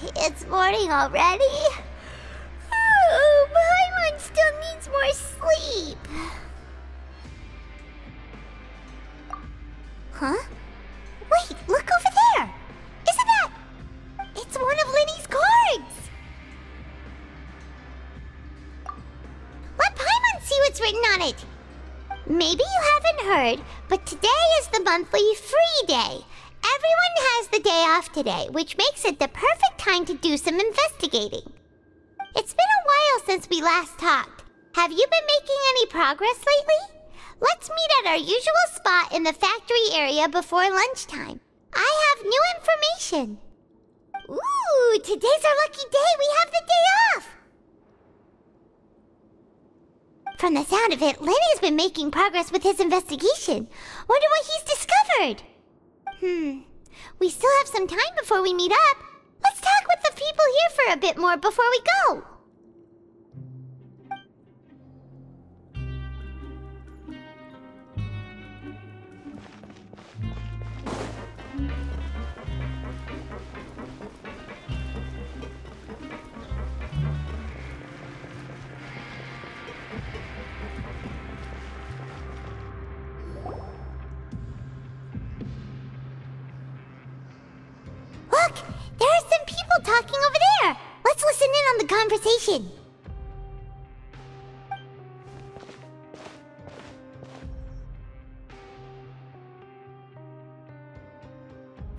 It's morning already? Oh, Paimon still needs more sleep. Huh? Wait, look over there! Isn't that... It's one of Linny's cards! Let Paimon see what's written on it. Maybe you haven't heard, but today is the monthly free day. Everyone has the day off today, which makes it the perfect time to do some investigating. It's been a while since we last talked. Have you been making any progress lately? Let's meet at our usual spot in the factory area before lunchtime. I have new information. Ooh, today's our lucky day. We have the day off. From the sound of it, Lenny's been making progress with his investigation. Wonder what he's discovered. We still have some time before we meet up. Let's talk with the people here for a bit more before we go. Look, there are some people talking over there. Let's listen in on the conversation.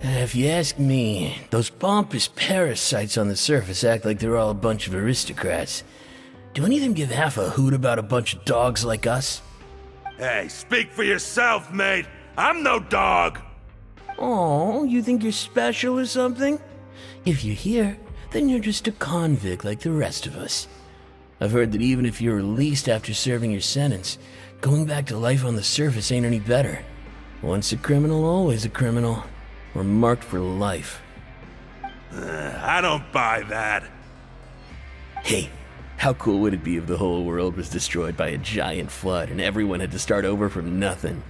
If you ask me, those pompous parasites on the surface act like they're all a bunch of aristocrats. Do any of them give half a hoot about a bunch of dogs like us? Hey, speak for yourself, mate. I'm no dog. Oh, you think you're special or something? If you're here, then you're just a convict like the rest of us. I've heard that even if you're released after serving your sentence, going back to life on the surface ain't any better. Once a criminal, always a criminal. We're marked for life. I don't buy that. Hey, how cool would it be if the whole world was destroyed by a giant flood and everyone had to start over from nothing?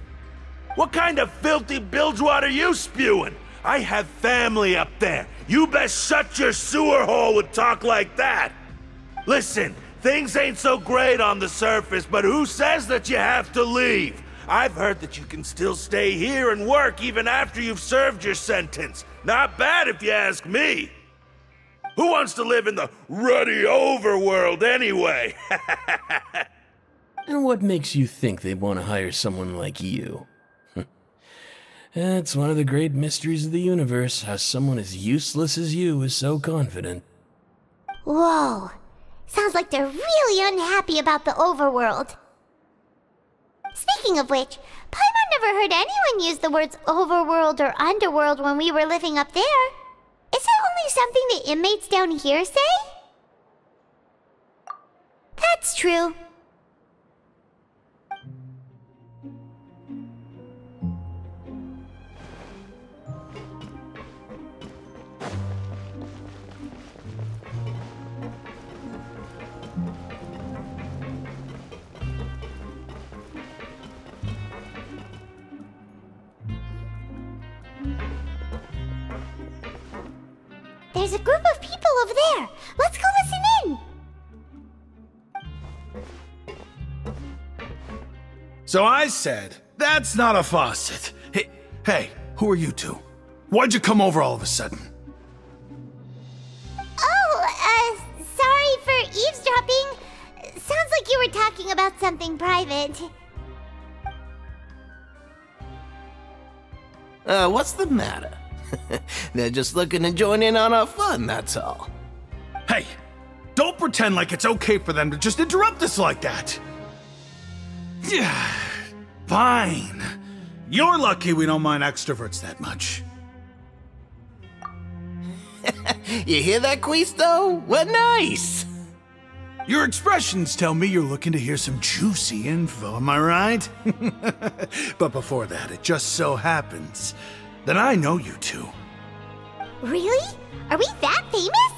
What kind of filthy bilgewater are you spewing? I have family up there. You best shut your sewer hole with talk like that. Listen, things ain't so great on the surface, but who says that you have to leave? I've heard that you can still stay here and work even after you've served your sentence. Not bad if you ask me. Who wants to live in the ruddy overworld anyway? And what makes you think they'd want to hire someone like you? It's one of the great mysteries of the universe, how someone as useless as you is so confident. Whoa. Sounds like they're really unhappy about the overworld. Speaking of which, Paimon never heard anyone use the words overworld or underworld when we were living up there. Is it only something the inmates down here say? That's true. There's a group of people over there. Let's go listen in. So I said, that's not a faucet. Hey, who are you two? Why'd you come over all of a sudden? Oh, sorry for eavesdropping. Sounds like you were talking about something private. What's the matter? They're just looking to join in on our fun, that's all. Hey, don't pretend like it's okay for them to just interrupt us like that. Yeah, fine. You're lucky we don't mind extroverts that much. You hear that, Quisto? We're nice. Your expressions tell me you're looking to hear some juicy info, am I right? But before that, it just so happens that I know you two. Really? Are we that famous?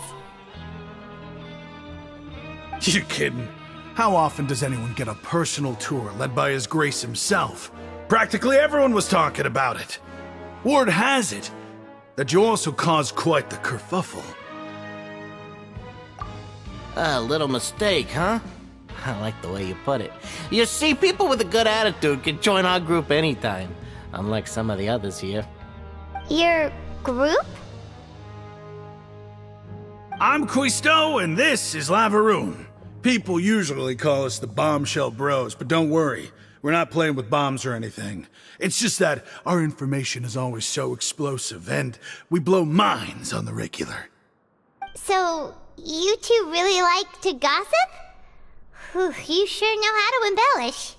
You're kidding. How often does anyone get a personal tour led by His Grace himself? Practically everyone was talking about it. Word has it that you also caused quite the kerfuffle. A little mistake, huh? I like the way you put it. You see, people with a good attitude can join our group anytime, unlike some of the others here. Your group? I'm Quisto, and this is Lavaroon. People usually call us the Bombshell Bros, but don't worry. We're not playing with bombs or anything. It's just that our information is always so explosive, and we blow minds on the regular. So, you two really like to gossip? Whew, you sure know how to embellish.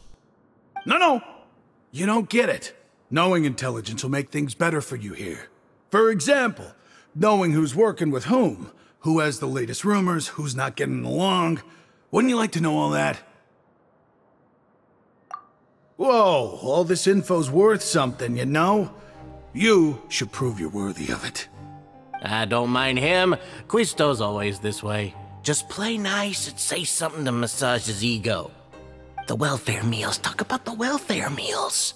No. You don't get it. Knowing intelligence will make things better for you here. For example, knowing who's working with whom, who has the latest rumors, who's not getting along. Wouldn't you like to know all that? Whoa, all this info's worth something, you know? You should prove you're worthy of it. I don't mind him. Quisto's always this way. Just play nice and say something to massage his ego. The welfare meals. Talk about the welfare meals.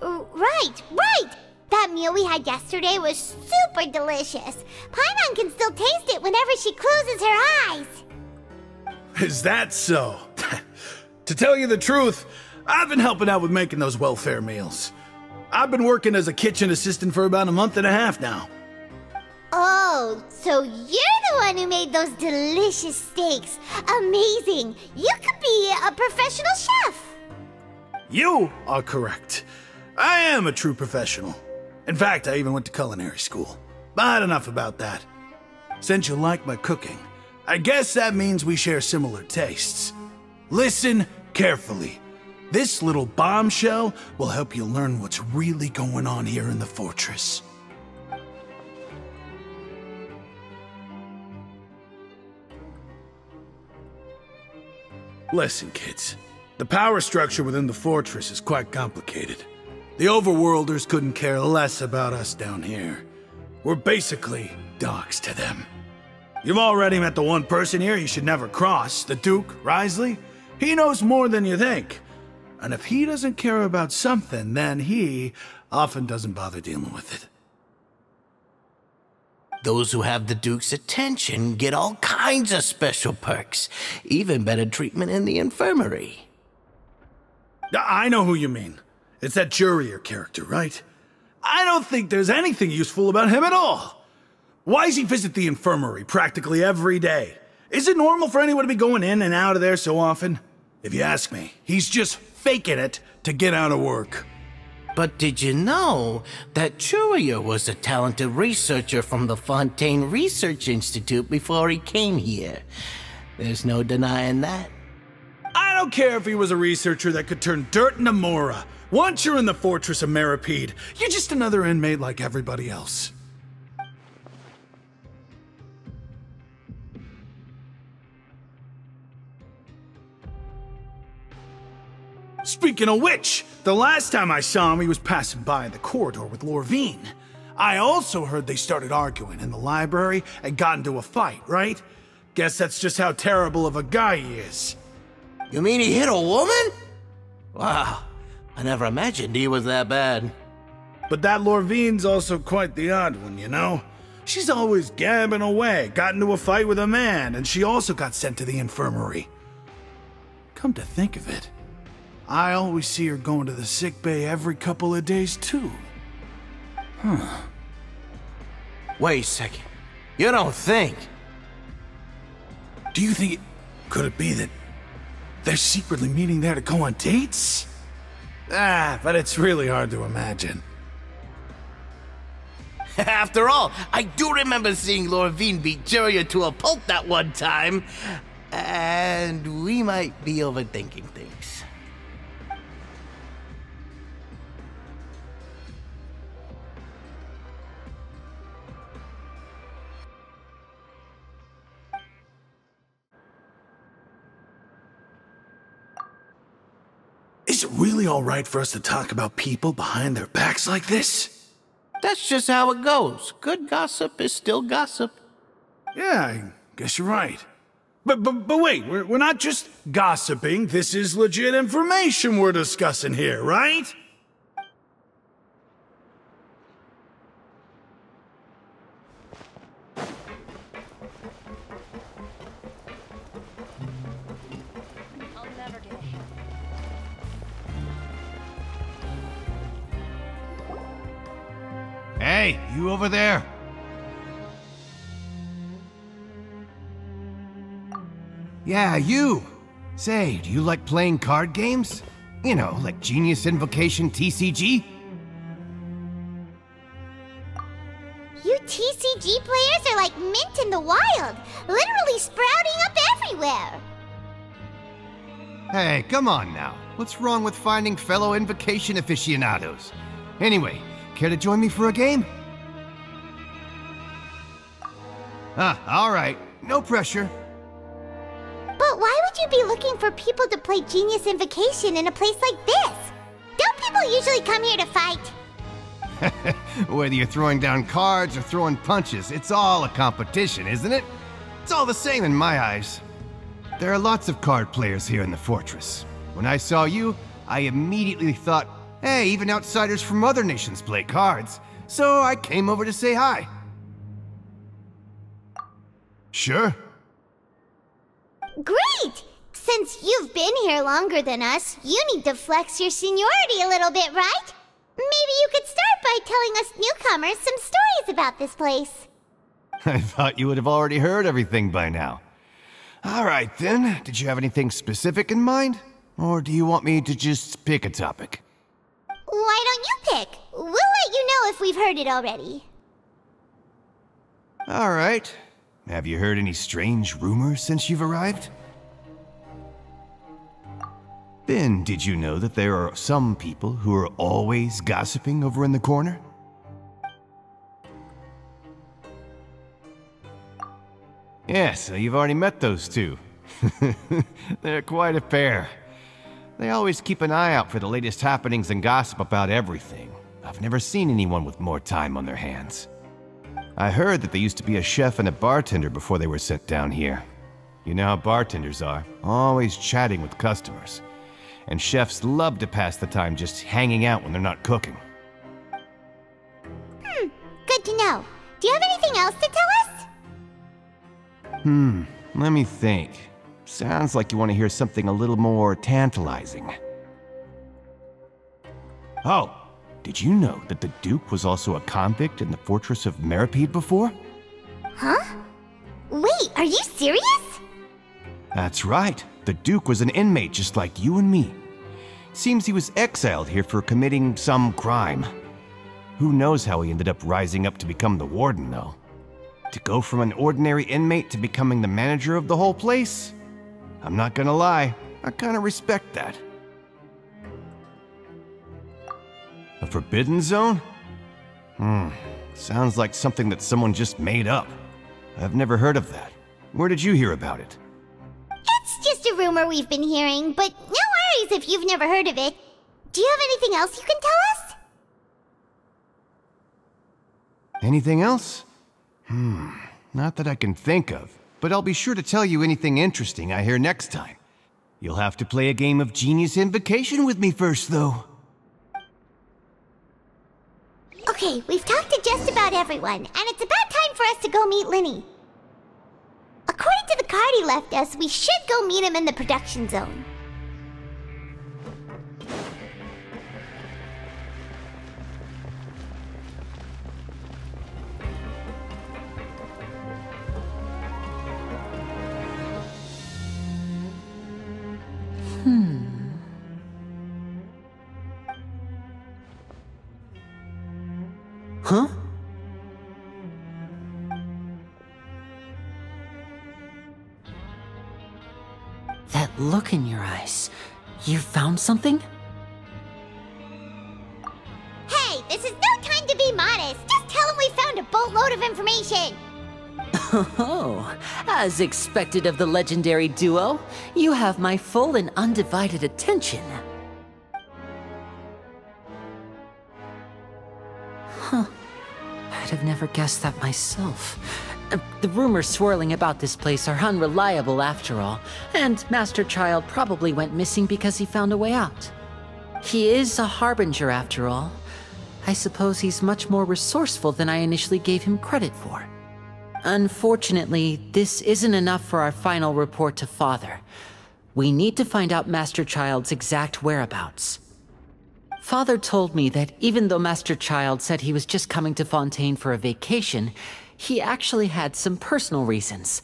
Right! That meal we had yesterday was super delicious. Paimon can still taste it whenever she closes her eyes. Is that so? To tell you the truth, I've been helping out with making those welfare meals. I've been working as a kitchen assistant for about a month and a half now. Oh, so you're the one who made those delicious steaks. Amazing! You could be a professional chef. You are correct. I am a true professional. In fact, I even went to culinary school. But enough about that. Since you like my cooking, I guess that means we share similar tastes. Listen carefully. This little bombshell will help you learn what's really going on here in the fortress. Listen, kids. The power structure within the fortress is quite complicated. The overworlders couldn't care less about us down here. We're basically dogs to them. You've already met the one person here you should never cross, the Duke, Risley. He knows more than you think. And if he doesn't care about something, then he often doesn't bother dealing with it. Those who have the Duke's attention get all kinds of special perks, even better treatment in the infirmary. I know who you mean. It's that Jurier character, right? I don't think there's anything useful about him at all. Why does he visit the infirmary practically every day? Is it normal for anyone to be going in and out of there so often? If you ask me, he's just faking it to get out of work. But did you know that Jurier was a talented researcher from the Fontaine Research Institute before he came here? There's no denying that. I don't care if he was a researcher that could turn dirt into Mora. Once you're in the fortress of Meripede, you're just another inmate like everybody else. Speaking of which, the last time I saw him, he was passing by in the corridor with Lorvine. I also heard they started arguing in the library and got into a fight, right? Guess that's just how terrible of a guy he is. You mean he hit a woman? Wow, I never imagined he was that bad. But that Lorvine's also quite the odd one, you know? She's always gabbing away, got into a fight with a man, and she also got sent to the infirmary. Come to think of it, I always see her going to the sick bay every couple of days, too. Huh. Wait a second. You don't think? Do you think could it be that they're secretly meeting there to go on dates? But it's really hard to imagine. After all, I do remember seeing Lorvine beat Jurier to a pulp that one time. And we might be overthinking things. Is it really all right for us to talk about people behind their backs like this? That's just how it goes. Good gossip is still gossip. Yeah, I guess you're right. But wait, we're not just gossiping. This is legit information we're discussing here, right? Hey, you over there! Yeah, you! Say, do you like playing card games? You know, like Genius Invocation TCG? You TCG players are like mint in the wild, literally sprouting up everywhere. Hey, come on now. What's wrong with finding fellow Invocation aficionados? Anyway, care to join me for a game? Alright. No pressure. But why would you be looking for people to play Genius Invocation in a place like this? Don't people usually come here to fight? Whether you're throwing down cards or throwing punches, it's all a competition, isn't it? It's all the same in my eyes. There are lots of card players here in the fortress. When I saw you, I immediately thought, hey, even outsiders from other nations play cards. So I came over to say hi. Sure. Great! Since you've been here longer than us, you need to flex your seniority a little bit, right? Maybe you could start by telling us newcomers some stories about this place. I thought you would have already heard everything by now. All right then, did you have anything specific in mind? Or do you want me to just pick a topic? Why don't you pick? We'll let you know if we've heard it already. All right. Have you heard any strange rumors since you've arrived? Ben, did you know that there are some people who are always gossiping over in the corner? Yes, so you've already met those two. They're quite a pair. They always keep an eye out for the latest happenings and gossip about everything. I've never seen anyone with more time on their hands. I heard that they used to be a chef and a bartender before they were sent down here. You know how bartenders are, always chatting with customers. And chefs love to pass the time just hanging out when they're not cooking. Good to know. Do you have anything else to tell us? Let me think. Sounds like you want to hear something a little more tantalizing. Oh, did you know that the Duke was also a convict in the fortress of Meripede before? Huh? Wait, are you serious? That's right. The Duke was an inmate just like you and me. Seems he was exiled here for committing some crime. Who knows how he ended up rising up to become the warden, though. To go from an ordinary inmate to becoming the manager of the whole place? I'm not gonna lie, I kinda respect that. A forbidden zone? Sounds like something that someone just made up. I've never heard of that. Where did you hear about it? It's just a rumor we've been hearing, but no worries if you've never heard of it. Do you have anything else you can tell us? Anything else? Not that I can think of, but I'll be sure to tell you anything interesting I hear next time. You'll have to play a game of Genius Invocation with me first, though. Okay, we've talked to just about everyone, and it's about time for us to go meet Linny. According to the card he left us, we should go meet him in the production zone. Huh? That look in your eyes. You found something? Hey, this is no time to be modest. Just tell him we found a boatload of information. Oh, as expected of the legendary duo, you have my full and undivided attention. Huh. I'd have never guessed that myself. The rumors swirling about this place are unreliable after all, and Master Child probably went missing because he found a way out. He is a harbinger after all. I suppose he's much more resourceful than I initially gave him credit for. Unfortunately, this isn't enough for our final report to Father. We need to find out Master Child's exact whereabouts. Father told me that even though Master Child said he was just coming to Fontaine for a vacation, he actually had some personal reasons.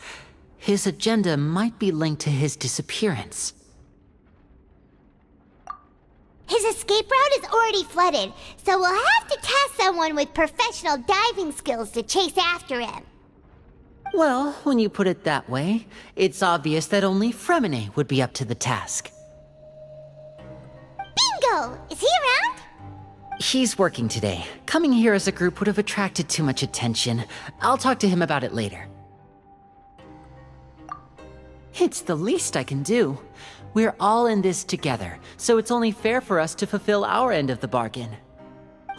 His agenda might be linked to his disappearance. His escape route is already flooded, so we'll have to task someone with professional diving skills to chase after him. Well, when you put it that way, it's obvious that only Fremine would be up to the task. Bingo! Is he around? He's working today. Coming here as a group would have attracted too much attention. I'll talk to him about it later. It's the least I can do. We're all in this together, so it's only fair for us to fulfill our end of the bargain.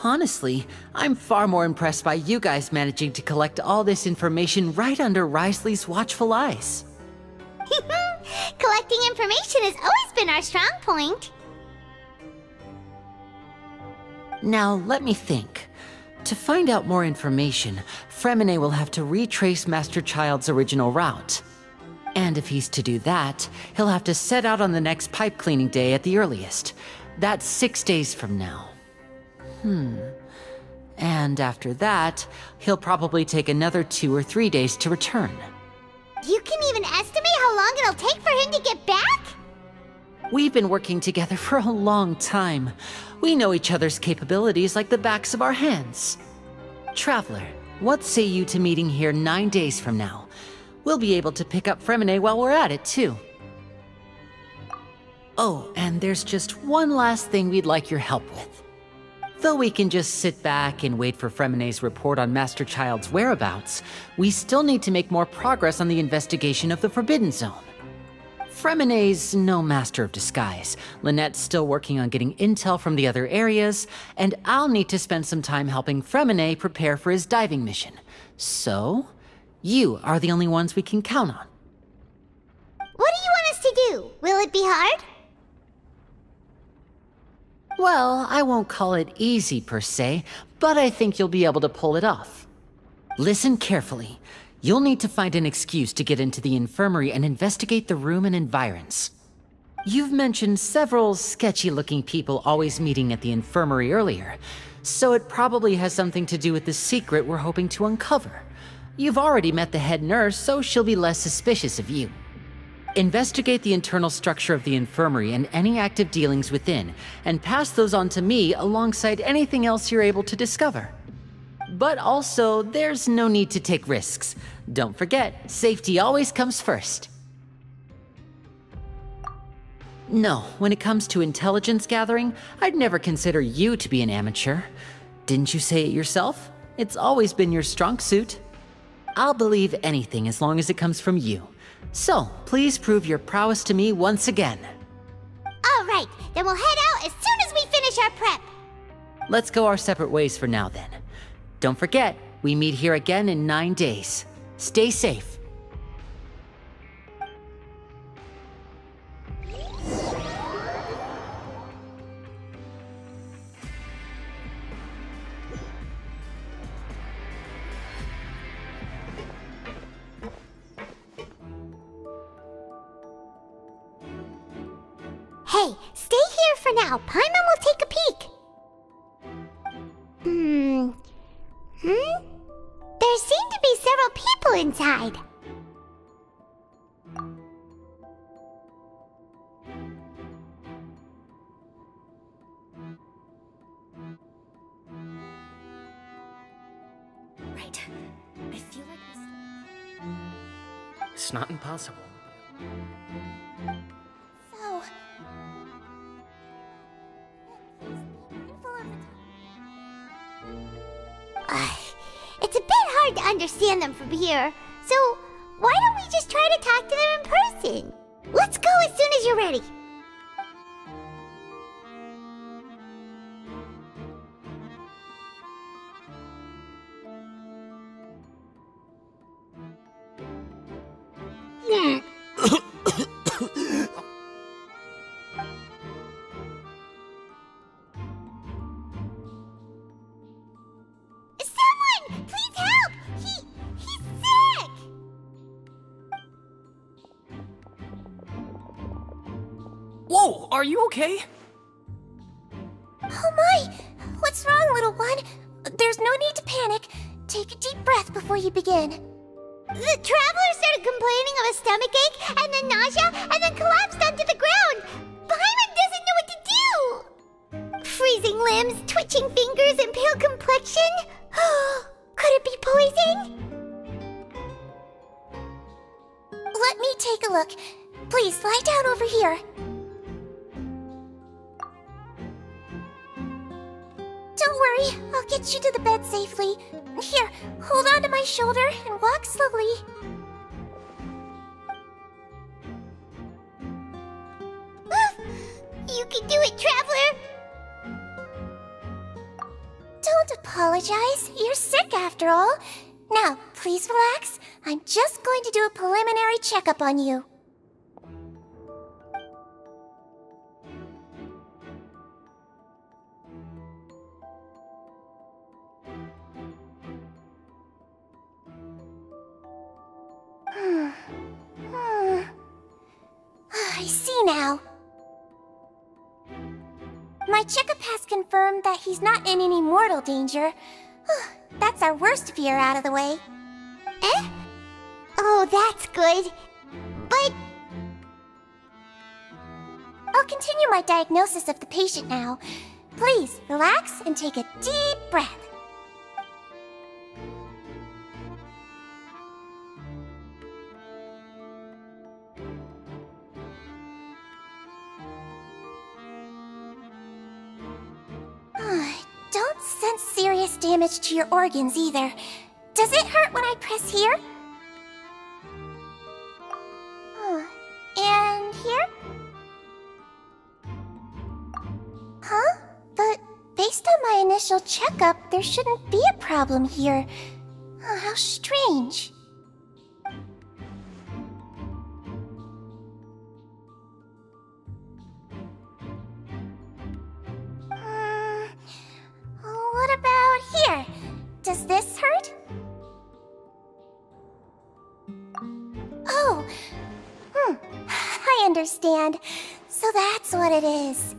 Honestly, I'm far more impressed by you guys managing to collect all this information right under Risley's watchful eyes. Collecting information has always been our strong point. Now, let me think. To find out more information, Fremine will have to retrace Master Child's original route. And if he's to do that, he'll have to set out on the next pipe cleaning day at the earliest. That's 6 days from now. And after that, he'll probably take another 2 or 3 days to return. You can even estimate how long it'll take for him to get back? We've been working together for a long time. We know each other's capabilities like the backs of our hands. Traveler, what say you to meeting here 9 days from now? We'll be able to pick up Fremine while we're at it, too. Oh, and there's just one last thing we'd like your help with. Though we can just sit back and wait for Fremine's report on Master Child's whereabouts, we still need to make more progress on the investigation of the Forbidden Zone. Fremine's no master of disguise, Lynette's still working on getting intel from the other areas, and I'll need to spend some time helping Fremine prepare for his diving mission. So, you are the only ones we can count on. What do you want us to do? Will it be hard? Well, I won't call it easy per se, but I think you'll be able to pull it off. Listen carefully. You'll need to find an excuse to get into the infirmary and investigate the room and environs. You've mentioned several sketchy-looking people always meeting at the infirmary earlier, so it probably has something to do with the secret we're hoping to uncover. You've already met the head nurse, so she'll be less suspicious of you. Investigate the internal structure of the infirmary and any active dealings within, and pass those on to me alongside anything else you're able to discover. But also, there's no need to take risks. Don't forget, safety always comes first. No, when it comes to intelligence gathering, I'd never consider you to be an amateur. Didn't you say it yourself? It's always been your strong suit. I'll believe anything as long as it comes from you. So, please prove your prowess to me once again. All right, then we'll head out as soon as we finish our prep. Let's go our separate ways for now then. Don't forget, we meet here again in 9 days. Stay safe. Hey, stay here for now. Paimon will take a peek. There seem to be several people inside. Right. I feel like it's not impossible. So... It's a bit hard to understand them from here, so why don't we just try to talk to them in person? Let's go as soon as you're ready. Someone! Please help! He's sick! Whoa, are you okay? Oh before you begin. The traveler started complaining of a stomachache, and then nausea, and then collapsed onto the ground. Paimon doesn't know what to do! Freezing limbs, twitching fingers, and pale complexion? Could it be poison? Let me take a look. Please, lie down over here. Don't worry, I'll get you to the bed safely. Here, hold on to my shoulder and walk slowly. You can do it, Traveler! Don't apologize. You're sick after all. Now, please relax. I'm just going to do a preliminary checkup on you. I see now. My checkup has confirmed that he's not in any mortal danger. That's our worst fear out of the way. Eh? Oh, that's good. But... I'll continue my diagnosis of the patient now. Please, relax and take a deep breath. Don't sense serious damage to your organs either. Does it hurt when I press here? And here? Huh? But based on my initial checkup, there shouldn't be a problem here. How strange. What about here? Does this hurt? Oh, I understand. So that's what it is.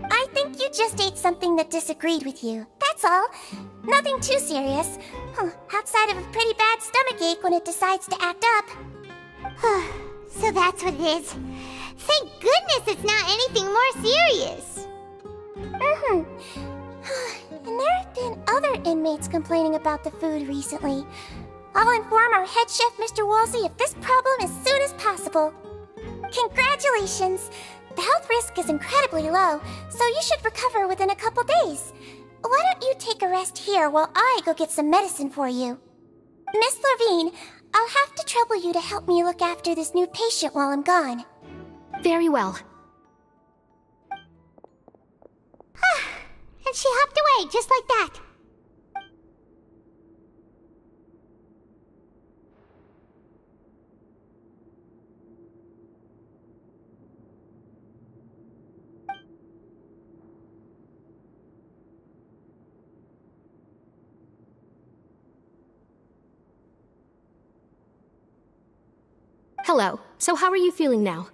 I think you just ate something that disagreed with you. That's all. Nothing too serious. Outside of a pretty bad stomachache when it decides to act up. So that's what it is. Thank goodness it's not anything more serious. And there have been other inmates complaining about the food recently. I'll inform our head chef, Mr. Woolsey, of this problem as soon as possible. Congratulations! The health risk is incredibly low, so you should recover within a couple days. Why don't you take a rest here while I go get some medicine for you? Miss Levine, I'll have to trouble you to help me look after this new patient while I'm gone. Very well. And she hopped away, just like that. Hello. So how are you feeling now?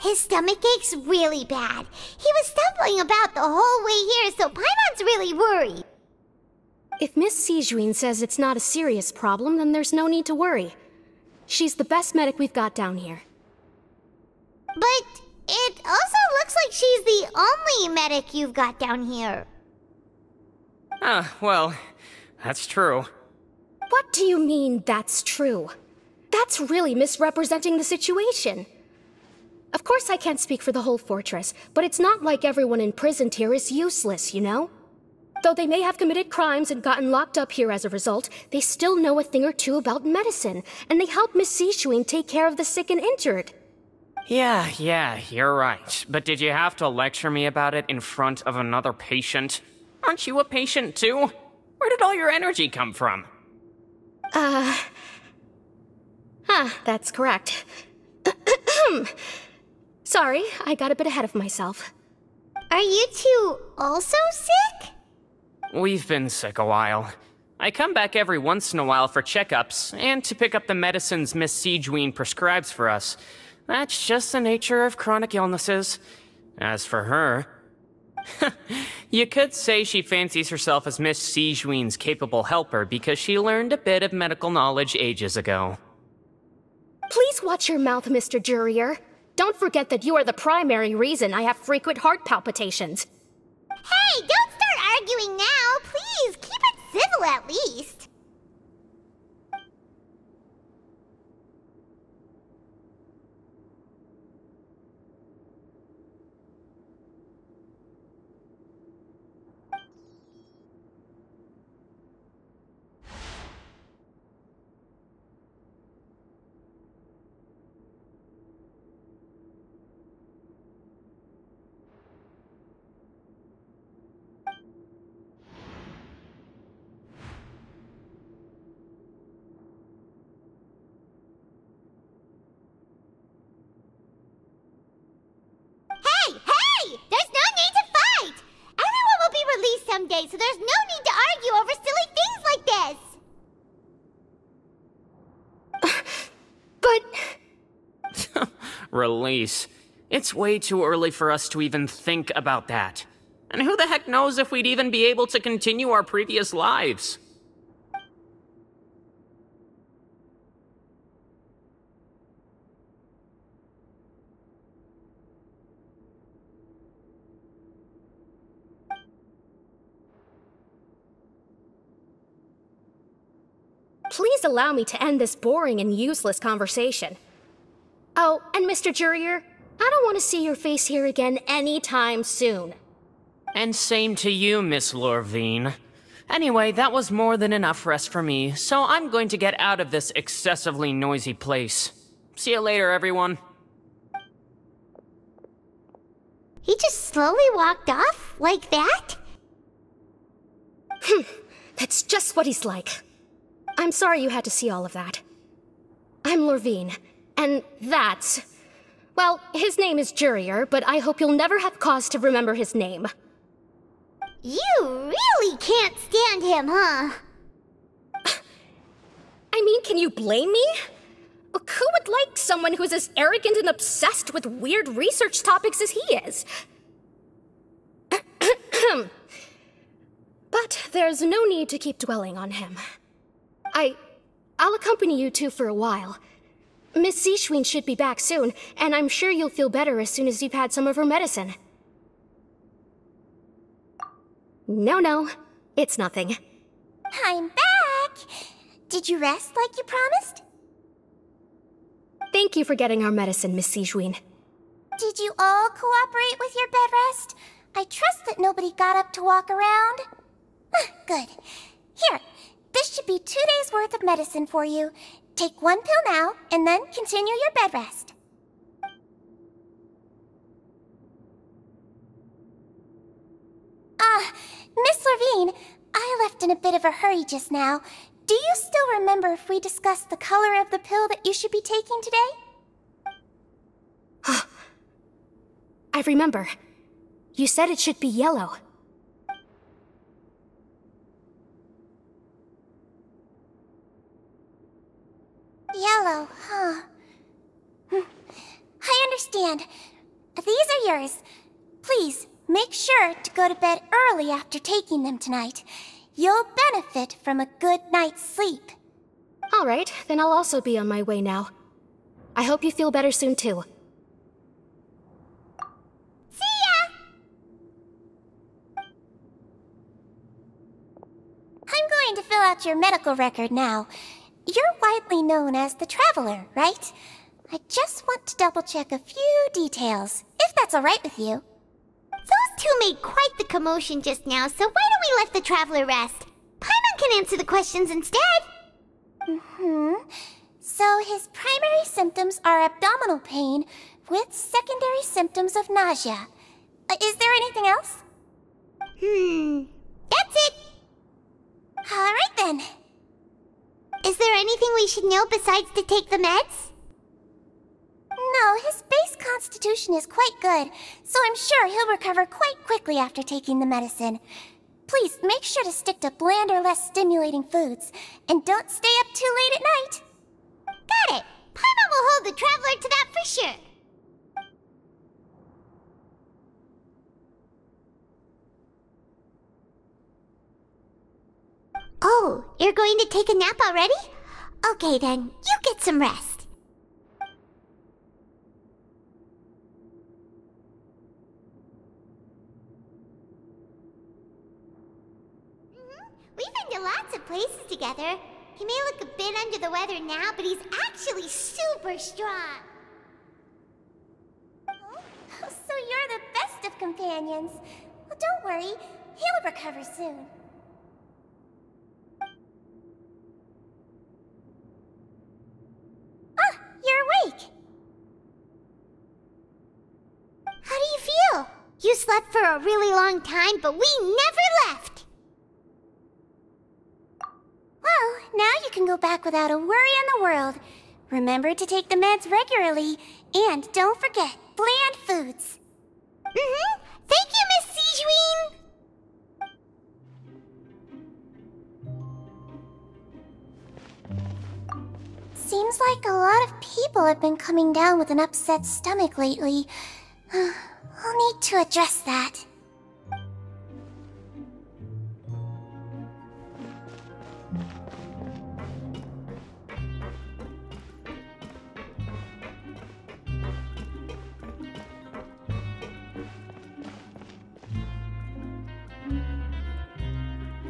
His stomach ache's really bad. He was stumbling about the whole way here, so Paimon's really worried. If Miss Sijuin says it's not a serious problem, then there's no need to worry. She's the best medic we've got down here. But it also looks like she's the only medic you've got down here. Well, that's true. What do you mean, that's true? That's really misrepresenting the situation. Of course I can't speak for the whole fortress, but it's not like everyone imprisoned here is useless, you know? Though they may have committed crimes and gotten locked up here as a result, they still know a thing or two about medicine, and they help Miss Sijuin take care of the sick and injured. Yeah, you're right. But did you have to lecture me about it in front of another patient? Aren't you a patient too? Where did all your energy come from? That's correct. Sorry, I got a bit ahead of myself. Are you two also sick? We've been sick a while. I come back every once in a while for checkups, and to pick up the medicines Miss Siegewien prescribes for us. That's just the nature of chronic illnesses. As for her... you could say she fancies herself as Miss Siegewien's capable helper because she learned a bit of medical knowledge ages ago. Please watch your mouth, Mr. Jurier. Don't forget that you are the primary reason I have frequent heart palpitations. Hey, don't start arguing now! Please, keep it civil at least! Someday, so there's no need to argue over silly things like this! But... Release. It's way too early for us to even think about that. And who the heck knows if we'd even be able to continue our previous lives? Please allow me to end this boring and useless conversation. Oh, and Mr. Jurier, I don't want to see your face here again anytime soon. And same to you, Miss Lorvine. Anyway, that was more than enough rest for me, so I'm going to get out of this excessively noisy place. See you later, everyone. He just slowly walked off like that? That's just what he's like. I'm sorry you had to see all of that. I'm Lorvine, and that's... Well, his name is Jurier, but I hope you'll never have cause to remember his name. You really can't stand him, huh? I mean, can you blame me? Who would like someone who's as arrogant and obsessed with weird research topics as he is? But there's no need to keep dwelling on him. I'll accompany you two for a while. Miss Siegewien should be back soon, and I'm sure you'll feel better as soon as you've had some of her medicine. No, it's nothing. I'm back! Did you rest like you promised? Thank you for getting our medicine, Miss Siegewien. Did you all cooperate with your bed rest? I trust that nobody got up to walk around. Good. Here, this should be 2 days' worth of medicine for you. Take 1 pill now, and then continue your bed rest. Miss Lorvine, I left in a bit of a hurry just now. Do you still remember if we discussed the color of the pill that you should be taking today? I remember. You said it should be yellow. Yellow, huh? I understand. These are yours. Please, make sure to go to bed early after taking them tonight. You'll benefit from a good night's sleep. All right, then I'll also be on my way now. I hope you feel better soon, too. See ya! I'm going to fill out your medical record now. You're widely known as the Traveler, right? I just want to double-check a few details, if that's all right with you. Those two made quite the commotion just now, so why don't we let the Traveler rest? Paimon can answer the questions instead. So his primary symptoms are abdominal pain with secondary symptoms of nausea. Is there anything else? That's it. All right then. Is there anything we should know besides to take the meds? No, his base constitution is quite good, so I'm sure he'll recover quite quickly after taking the medicine. Please make sure to stick to bland or less stimulating foods, and don't stay up too late at night. Got it! Paimon will hold the traveler to that for sure. Oh, you're going to take a nap already? Okay then, you get some rest. We've been to lots of places together. He may look a bit under the weather now, but he's actually super strong. So you're the best of companions. Well, don't worry, he'll recover soon. Ah, you're awake. How do you feel? You slept for a really long time, but we never left. Well, now you can go back without a worry in the world. Remember to take the meds regularly, and don't forget, bland foods. Thank you, Miss Sijuin! Seems like a lot of people have been coming down with an upset stomach lately. I'll need to address that.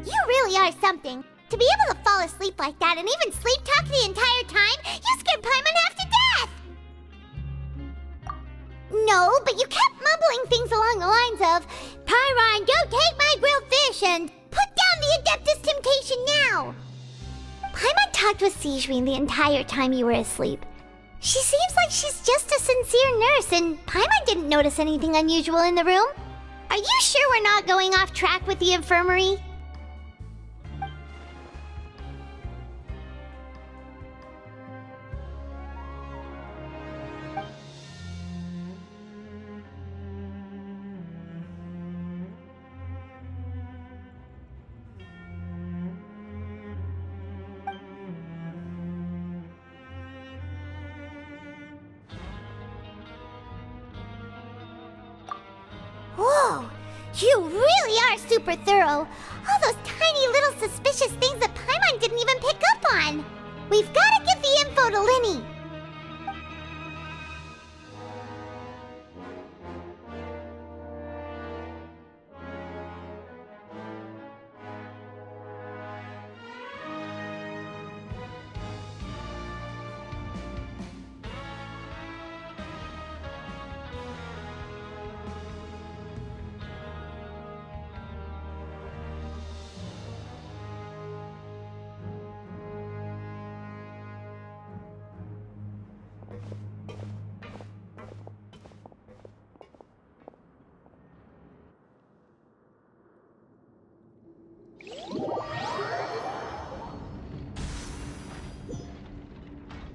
You really are something. To be able to fall asleep like that and even sleep talk the entire time, you scared Paimon half to death! No, but you kept mumbling things along the lines of, Pyron, don't take my grilled fish, and put down the Adeptus Temptation now! Paimon talked with Sijuin the entire time you were asleep. She seems like she's just a sincere nurse, and Paimon didn't notice anything unusual in the room. Are you sure we're not going off track with the infirmary? Whoa! You really are super thorough! All those tiny little suspicious things that Paimon didn't even pick up on! We've gotta give the info to Linny!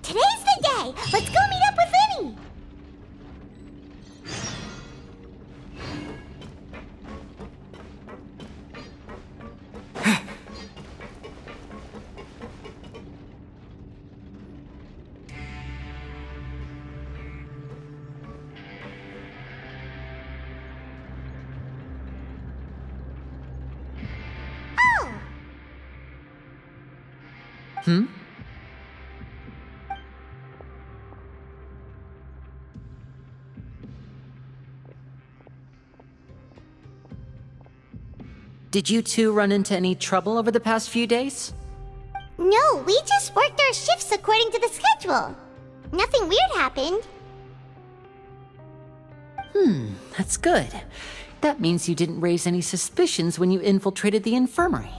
Today's the day! Let's go meet up with Linny! Hmm? Did you two run into any trouble over the past few days? No, we just worked our shifts according to the schedule. Nothing weird happened. That's good. That means you didn't raise any suspicions when you infiltrated the infirmary.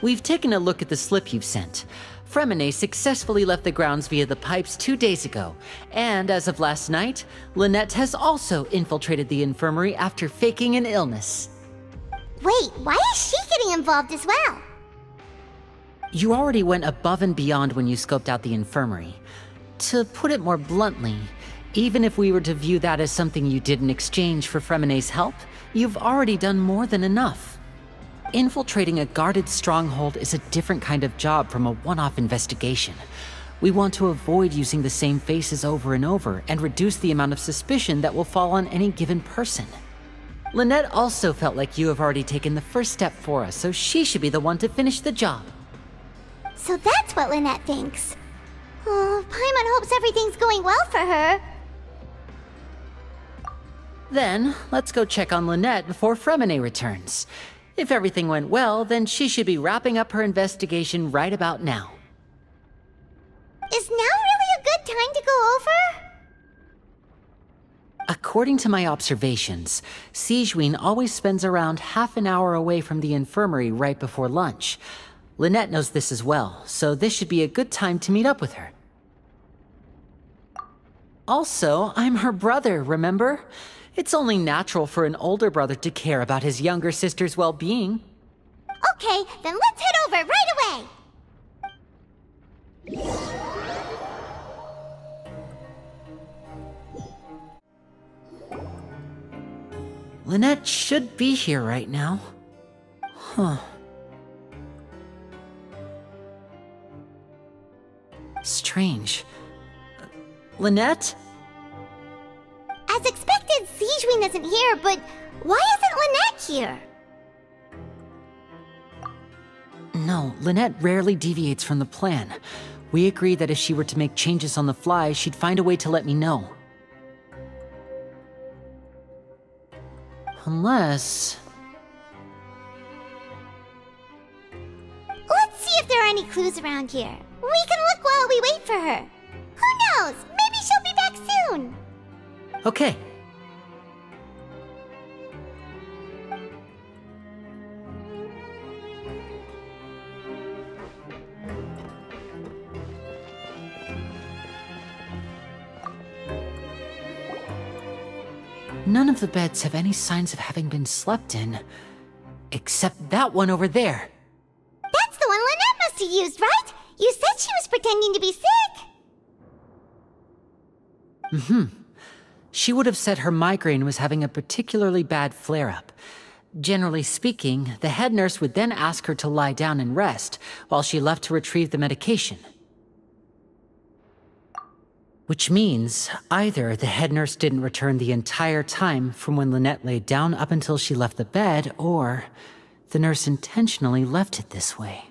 We've taken a look at the slip you've sent. Fremine successfully left the grounds via the pipes 2 days ago, and as of last night, Lynette has also infiltrated the infirmary after faking an illness. Wait, why is she getting involved as well? You already went above and beyond when you scoped out the infirmary. To put it more bluntly, even if we were to view that as something you did in exchange for Fremine's help, you've already done more than enough. Infiltrating a guarded stronghold is a different kind of job from a one-off investigation. We want to avoid using the same faces over and over and reduce the amount of suspicion that will fall on any given person. Lynette also felt like you have already taken the first step for us, so she should be the one to finish the job. So that's what Lynette thinks. Oh, Paimon hopes everything's going well for her. Then, let's go check on Lynette before Fremine returns. If everything went well, then she should be wrapping up her investigation right about now. Is now really a good time to go over? According to my observations, Sigewinne always spends around half an hour away from the infirmary right before lunch. Lynette knows this as well, so this should be a good time to meet up with her. Also, I'm her brother, remember? It's only natural for an older brother to care about his younger sister's well-being. Okay, then let's head over right away! Lynette should be here right now. Huh. Strange. Lynette? As expected, Sigewinne isn't here, but why isn't Lynette here? No, Lynette rarely deviates from the plan. We agreed that if she were to make changes on the fly, she'd find a way to let me know. Unless... Let's see if there are any clues around here. We can look while we wait for her. Who knows? Maybe she'll be back soon. Okay. None of the beds have any signs of having been slept in. Except that one over there. That's the one Lynette must have used, right? You said she was pretending to be sick. Mm-hmm. She would have said her migraine was having a particularly bad flare-up. Generally speaking, the head nurse would then ask her to lie down and rest, while she left to retrieve the medication. Which means, either the head nurse didn't return the entire time from when Lynette laid down up until she left the bed, or the nurse intentionally left it this way.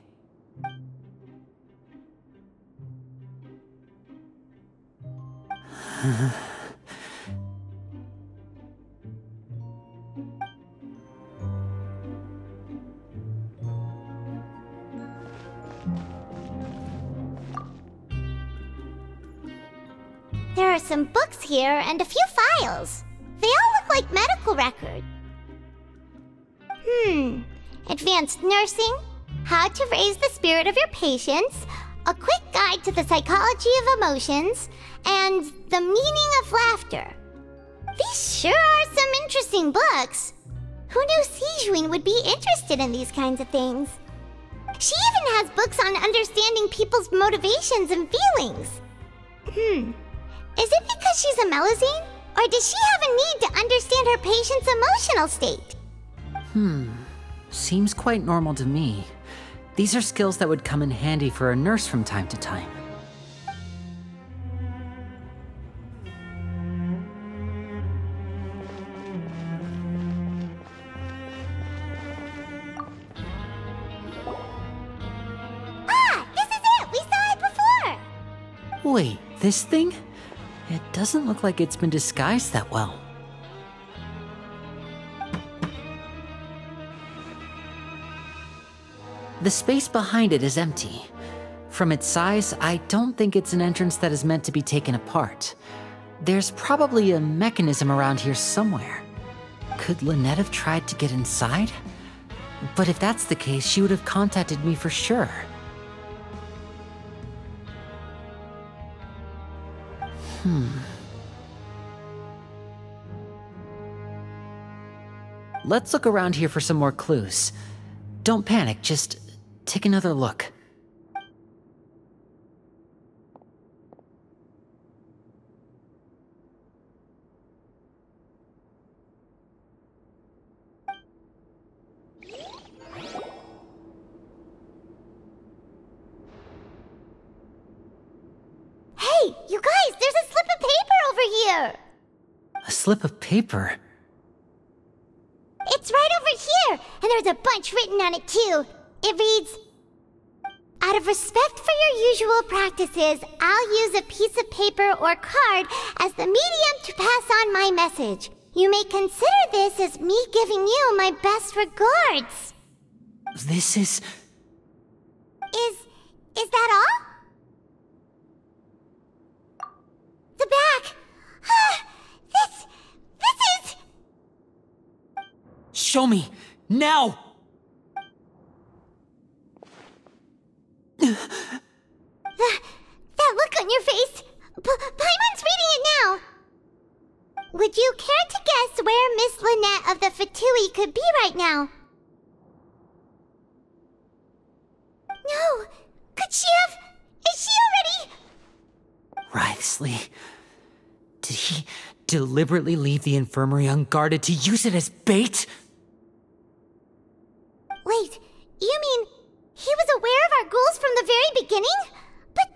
There are some books here and a few files. They all look like medical records. Advanced nursing, how to raise the spirit of your patients, a quick guide to the psychology of emotions, and the meaning of laughter. These sure are some interesting books. Who knew Sigewinne would be interested in these kinds of things? She even has books on understanding people's motivations and feelings. Is it because she's a Melusine? Or does she have a need to understand her patient's emotional state? Seems quite normal to me. These are skills that would come in handy for a nurse from time to time. Ah! This is it! We saw it before! Wait, this thing? It doesn't look like it's been disguised that well. The space behind it is empty. From its size, I don't think it's an entrance that is meant to be taken apart. There's probably a mechanism around here somewhere. Could Lynette have tried to get inside? But if that's the case, she would have contacted me for sure. Let's look around here for some more clues. Don't panic, just take another look. You guys, there's a slip of paper over here! A slip of paper? It's right over here, and there's a bunch written on it too. It reads, "Out of respect for your usual practices, I'll use a piece of paper or card as the medium to pass on my message. You may consider this as me giving you my best regards." This is... Is that all? The back. This is... Show me! Now! That look on your face. Paimon's reading it now. Would you care to guess where Miss Lynette of the Fatui could be right now? No. Could she have... Is she already... Wriothesley. Did he deliberately leave the infirmary unguarded to use it as bait? Wait, you mean he was aware of our goals from the very beginning? But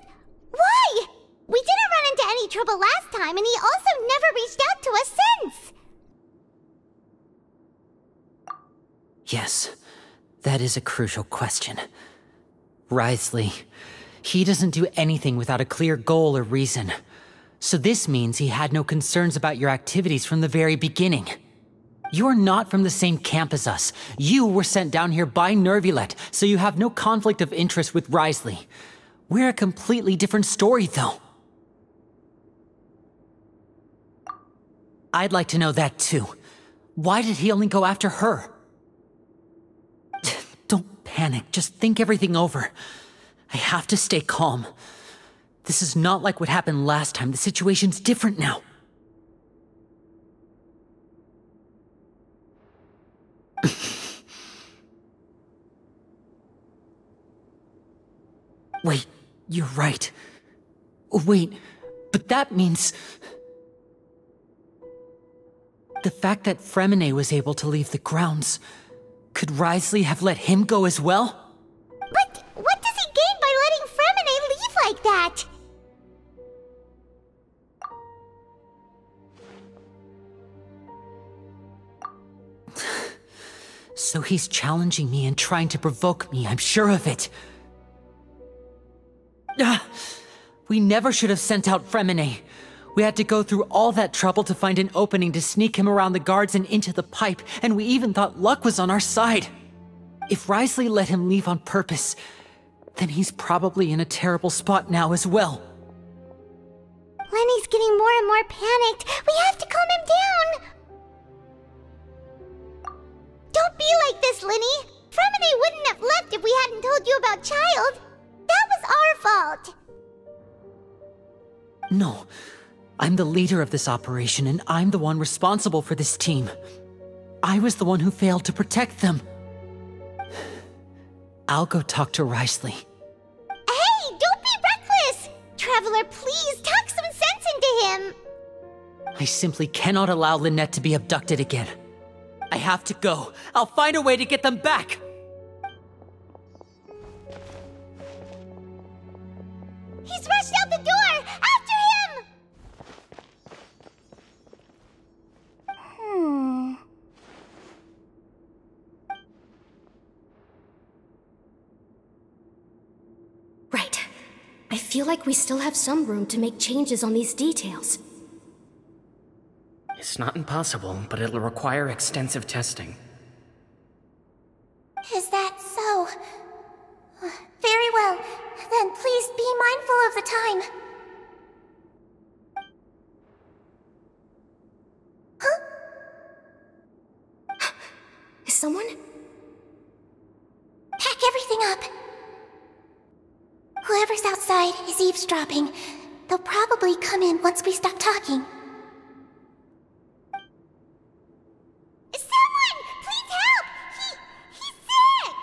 why? We didn't run into any trouble last time, and he also never reached out to us since. Yes, that is a crucial question. Wriothesley, he doesn't do anything without a clear goal or reason. So this means he had no concerns about your activities from the very beginning. You're not from the same camp as us. You were sent down here by Nervulet, so you have no conflict of interest with Wriothesley. We're a completely different story, though. I'd like to know that, too. Why did he only go after her? Don't panic. Just think everything over. I have to stay calm. This is not like what happened last time. The situation's different now. Wait, you're right. Wait, but that means... The fact that Fremine was able to leave the grounds, could Wriothesley have let him go as well? But what does he gain by letting Fremine leave like that? So he's challenging me and trying to provoke me, I'm sure of it. We never should have sent out Fremine. We had to go through all that trouble to find an opening to sneak him around the guards and into the pipe, and we even thought luck was on our side. If Wriothesley let him leave on purpose, then he's probably in a terrible spot now as well. Lenny's getting more and more panicked. We have to calm him down. Don't be like this, Lenny. Fremine wouldn't have left if we hadn't told you about Child. That was our fault. No. I'm the leader of this operation, and I'm the one responsible for this team. I was the one who failed to protect them. I'll go talk to Wriothesley. Hey, don't be reckless! Traveler, please, talk some sense into him! I simply cannot allow Lynette to be abducted again. I have to go. I'll find a way to get them back! He's rushed out the door! After him! Right. I feel like we still have some room to make changes on these details. It's not impossible, but it'll require extensive testing. Is that so? Very well. Then please be mindful of the time. Huh? Is someone? Pack everything up. Whoever's outside is eavesdropping. They'll probably come in once we stop talking. Someone! Please help! He's sick!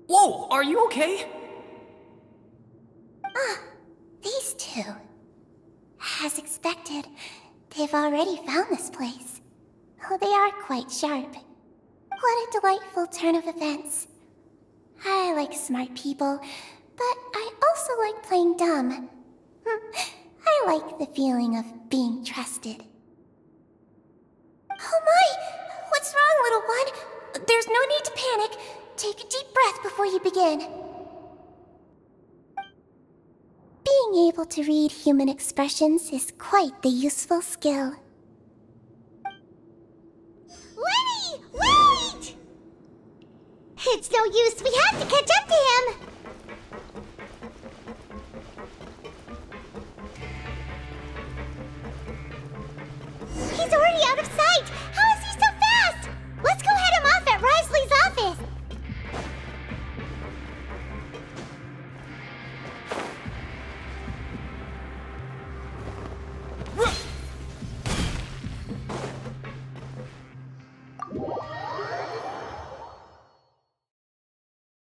Whoa, are you okay? These two. As expected, they've already found this place. Oh, they are quite sharp. What a delightful turn of events. I like smart people, but I also like playing dumb. I like the feeling of being trusted. Oh my! What's wrong, little one? There's no need to panic. Take a deep breath before you begin. Being able to read human expressions is quite the useful skill. Lenny! Wait! It's no use. We have to catch up to him. He's already out of sight! How is he so fast? Let's go head him off at Risley's office!